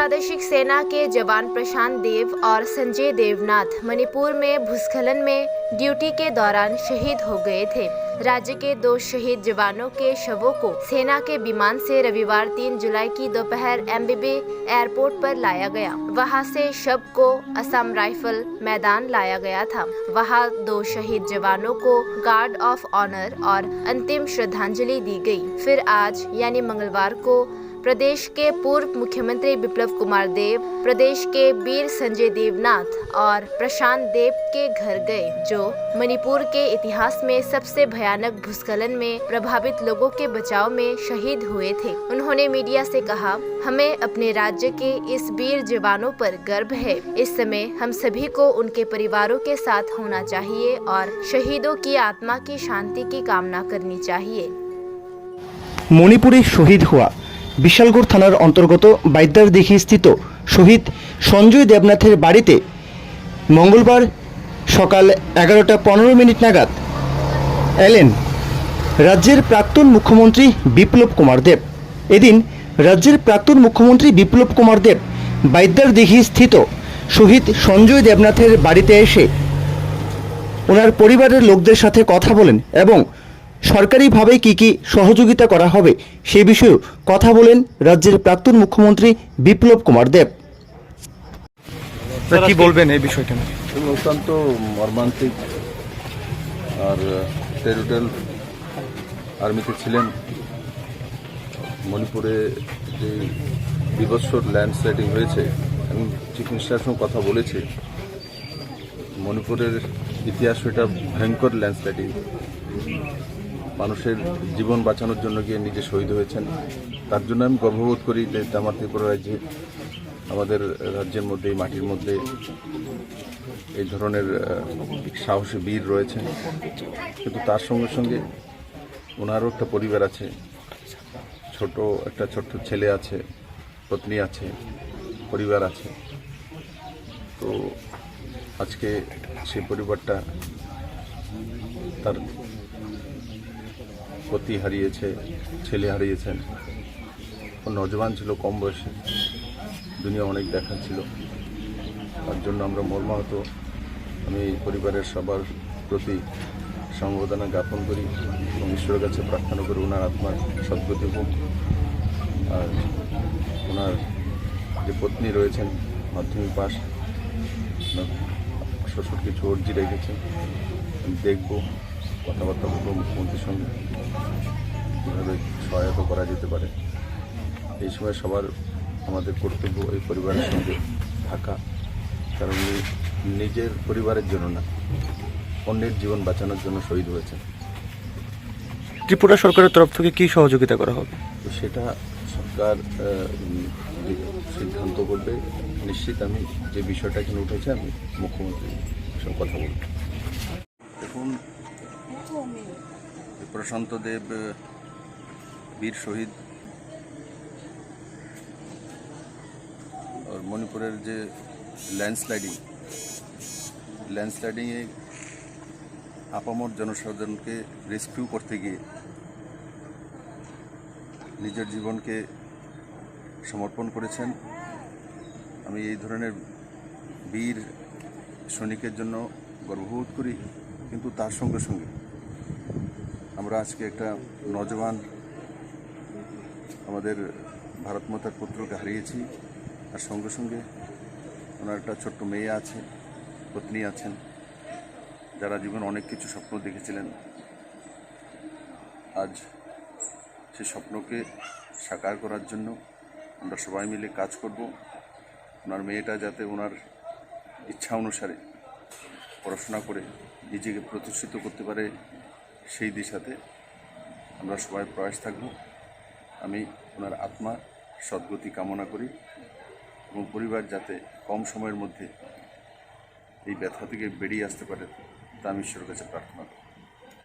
प्रादेशिक सेना के जवान प्रशांत देव और संजय देवनाथ मणिपुर में भूस्खलन में ड्यूटी के दौरान शहीद हो गए थे। राज्य के 2 शहीद जवानों के शवों को सेना के विमान से रविवार 3 जुलाई की दोपहर एमबीबी एयरपोर्ट पर लाया गया। वहां से शव को असम राइफल मैदान लाया गया था। वहां 2 शहीद जवानों को गार्ड ऑफ ऑनर और अंतिम श्रद्धांजलि दी गई। फिर आज यानी मंगलवार को प्रदेश के पूर्व मुख्यमंत्री बिप्लब कुमार देव प्रदेश के वीर संजय देवनाथ और प्रशांत देव के घर गए, जो मणिपुर के इतिहास में सबसे भयानक भूस्खलन में प्रभावित लोगों के बचाव में शहीद हुए थे। उन्होंने मीडिया से कहा, हमें अपने राज्य के इस वीर जवानों पर गर्व है। इस समय हम सभी को उनके परिवारों के साथ होना चाहिए और शहीदों की आत्मा की शांति की कामना करनी चाहिए। मणिपुरे शहीद हुआ বিশালগড় থানার অন্তর্গত বাইদ্যারদিঘি স্থিত শহীদ সঞ্জয় দেবনাথের বাড়িতে মঙ্গলবার সকাল 11টা 15 মিনিট নাগাদ এলেন রাজ্যের প্রাক্তন মুখ্যমন্ত্রী বিপ্লব কুমার দেব। এদিন রাজ্যের প্রাক্তন মুখ্যমন্ত্রী বিপ্লব কুমার দেব বাইদ্যারদিঘি স্থিত শহীদ সঞ্জয় দেবনাথের বাড়িতে এসে ওনার পরিবারের লোকদের সাথে কথা বলেন এবং সরকারিভাবে কি সহযোগিতা করা হবে সে বিষয়েও কথা বলেন রাজ্যের প্রাক্তন মুখ্যমন্ত্রী বিপ্লব কুমার দেব। কি বলবেন এই বিষয়টা নিয়ে? অত্যন্ত মর্মান্তিক। আর টেরিটোরিয়াল আর্মিতে ছিলেন। মণিপুরে যে বিভৎস ল্যান্ডস্লাইডিং হয়েছে, আমি চিফ মিনিস্টারের সঙ্গে কথা বলেছি। মণিপুরের ইতিহাস এটা ভয়ঙ্কর ল্যান্ডস্লাইডিং। মানুষের জীবন বাঁচানোর জন্য গিয়ে নিজে শহীদ হয়েছেন। তার জন্য আমি গর্ববোধ করি যে আমার ত্রিপুরা রাজ্যে, আমাদের রাজ্যের মধ্যে, এই মাটির মধ্যে এই ধরনের সাহসী বীর রয়েছেন। কিন্তু তার সঙ্গে সঙ্গে ওনারও একটা পরিবার আছে, একটা ছোট্ট ছেলে আছে, পত্নী আছে, পরিবার আছে। তো আজকে সেই পরিবারটা তার পতি হারিয়েছে, ছেলে হারিয়েছেন। ও নজওয়ান ছিল, কম বয়সে, দুনিয়া অনেক দেখা ছিল। তার জন্য আমরা মর্মাহত। আমি পরিবারের সবার প্রতি সমবেদনা জ্ঞাপন করি এবং ঈশ্বরের কাছে প্রার্থনা করি ওনার আত্মার সদ্গতি হোক। আর ওনার যে পত্নী রয়েছেন, মাধ্যমিক পাস, শ্বশুর কিছু অর্জি রেখেছেন। আমি দেখব, কথাবার্তা বলবো মুখ্যমন্ত্রীর সঙ্গে, কীভাবে সহায়তা করা যেতে পারে। এই সময় সবার আমাদের কর্তব্য এই পরিবারের সঙ্গে থাকা, কারণ নিজের পরিবারের জন্য না, অন্যের জীবন বাঁচানোর জন্য শহীদ হয়েছে। ত্রিপুরা সরকারের তরফ থেকে কী সহযোগিতা করা হবে সেটা সরকার সিদ্ধান্ত করবে। নিশ্চিত আমি যে বিষয়টা এখানে উঠেছে, আমি মুখ্যমন্ত্রীর সঙ্গে কথা বলব। দেখুন, প্রশান্ত দেব বীর শহীদ, আর মণিপুরের যে ল্যান্ডস্লাইডিংয়ে আপামর জনসাধারণকে রেস্কিউ করতে গিয়ে নিজের জীবনকে সমর্পণ করেছেন। আমি এই ধরনের বীর সৈনিকের জন্য গর্ববোধ করি। কিন্তু তার সঙ্গে সঙ্গে আমরা আজকে একটা নজওয়ান, আমাদের ভারত মাতার পুত্রকে হারিয়েছি। আর সঙ্গে সঙ্গে ওনার একটা ছোট্ট মেয়ে আছে, পত্নী আছেন, যারা জীবন অনেক কিছু স্বপ্ন দেখেছিলেন। আজ সেই স্বপ্নকে সাকার করার জন্য আমরা সবাই মিলে কাজ করব। ওনার মেয়েটা যাতে ওনার ইচ্ছা অনুসারে পড়াশোনা করে নিজেকে প্রতিষ্ঠিত করতে পারে, সেই দিশাতে আমরা সবাই প্রয়াস থাকব। আমি ওনার আত্মা সদ্গতি কামনা করি এবং পরিবার যাতে কম সময়ের মধ্যে এই ব্যথা থেকে বেরিয়ে আসতে পারে, তা আমি ঈশ্বরের কাছে প্রার্থনা করি।